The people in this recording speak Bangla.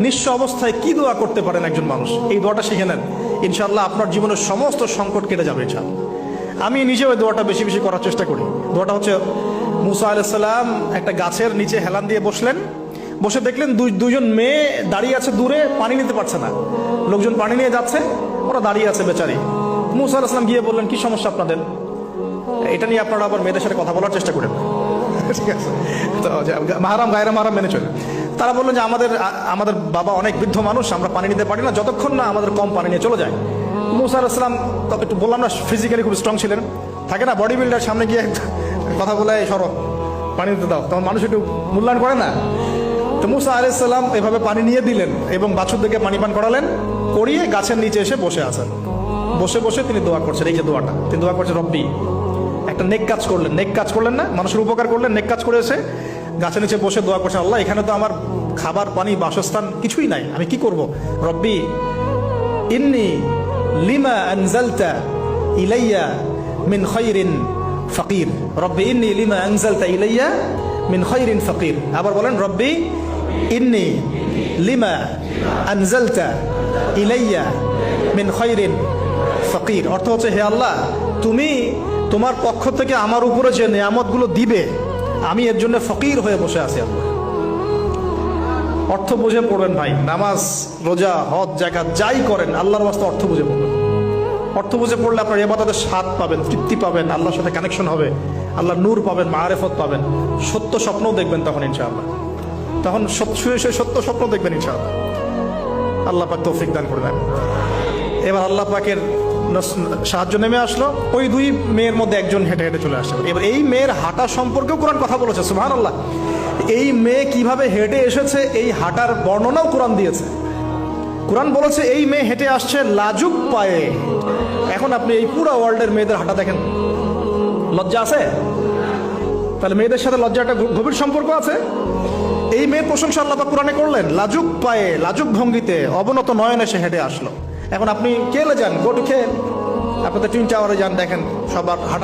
নিঃস্ব অবস্থায় কি দোয়া করতে পারেন একজন মানুষ, এই দোয়াটা শিখে নেন, ইনশাআল্লাহ আপনার জীবনের সমস্ত সংকট কেটে যাবে ইনশাআল্লাহ। আমি নিজেও এই দোয়াটা বেশি বেশি করার চেষ্টা করি। দোয়াটা হচ্ছে, মুসা আলাইহিস সালাম একটা গাছের নিচে হেলান দিয়ে বসলেন, বসে দেখলেন দুইজন মেয়ে দাঁড়িয়ে আছে দূরে, পানি নিতে পারছে না, লোকজন পানি নিয়ে যাচ্ছে, ওরা দাঁড়িয়ে আছে বেচারি। মুসা আলাইহিস সালাম গিয়ে বললেন, কি সমস্যা আপনাদের? এটা নিয়ে আপনারা আবার মেয়েদের সাথে কথা বলার চেষ্টা করেন, ঠিক আছে? তো মাহারাম গায়রা মাহারাম মেনে চলে। তারা বললেন যে আমাদের বাবা অনেক বৃদ্ধ মানুষ, আমরা পানি নিতে পারি না যতক্ষণ না আমাদের কম পানি নিয়ে চলে যায়। মুসা আলাইহিস সালাম তবে একটু বললাম না, ফিজিক্যালি খুব স্ট্রং ছিলেন, থাকে না বডি বিল্ডার, সামনে গিয়ে কথা বলে সরো পানি দিতে দাও, তখন মানুষ একটু মূল্যায়ন করে না। তো মুসা আলাইহিস সালাম এভাবে পানি নিয়ে দিলেন এবং বাছুরদেরকে পানি পান করালেন, করিয়ে গাছের নিচে এসে বসে আছেন। বসে বসে তিনি দোয়া করছেন, এই যে দোয়াটা তিনি দোয়া করছেন, রব্বি, একটা নেক কাজ করলেন, নেক কাজ করলেন না, মানুষের উপকার করলেন, নেক কাজ করে এসে গাছের নিচে বসে দোয়া করছেন, আল্লাহ এখানে তো আমার খাবার পানি বাসস্থান কিছুই নাই, আমি কি করব? রব্বি ইন্নী লিমা আনজালতা ইলাইয়া মিন খায়রিন ফাকির, রব্বি ইন্নী লিমা আনজালতা ইলাইয়া মিন খায়রিন ফাকির। আবার বলেন, রব্বি ইন্নী লিমা আনজালতা ইলাইয়া মিন খায়রিন ফাকির। অর্থ হচ্ছে, হে আল্লাহ, তুমি তোমার পক্ষ থেকে আমার উপরে যে নিয়ামতগুলো দিবে, আমি এর জন্য ফকির হয়ে বসে আছি। আল্লাহ অর্থ বুঝে পড়বেন ভাই, নামাজ রোজা হজ জাকাত যাই করেন আল্লাহর ওয়াস্তে অর্থ বুঝে পড়বেন। অর্থ বুঝে পড়লে আপনার ইবাদতের স্বাদ পাবেন, তৃপ্তি পাবেন, আল্লাহর সাথে কানেকশন হবে, আল্লাহর নূর পাবেন, মাআরিফত পাবেন, সত্য স্বপ্নও দেখবেন তখন ইনশাআল্লাহ। তখন শুয়ে শুয়ে সত্য স্বপ্ন দেখবেন ইনশাআল্লাহ। আল্লাহ পাক তৌফিক দান করে দেন। এবার আল্লাহ পাকের সাহায্য নেমে আসলো, ওই দুই মেয়ের মধ্যে একজন হেঁটে হেঁটে চলে আসছে। এবার এই মেয়ের হাঁটা সম্পর্কেও কোরআন কথা বলেছে, সুবহানাল্লাহ। এই মেয়ে কিভাবে হেঁটে এসেছে এই হাঁটার বর্ণনাও কোরআন দিয়েছে। কোরআন বলেছে এই মেয়ে হেঁটে আসছে লাজুক পায়ে। এখন আপনি এই পুরো ওয়ার্ল্ডের মেয়েদের হাঁটা দেখেন, লজ্জা আছে? তাহলে মেয়েদের সাথে লজ্জা একটা গভীর সম্পর্ক আছে। এই মেয়ের প্রশংসা আল্লাহ পাক কোরআনে করলেন, লাজুক পায়ে, লাজুক ভঙ্গিতে, অবনত নয়নে সে হেঁটে আসলো। এখন আপনি কেলে যান, গো টু খেল, আপনাদের টুইন টাওয়ারে যান, দেখেন সবার হাঁটা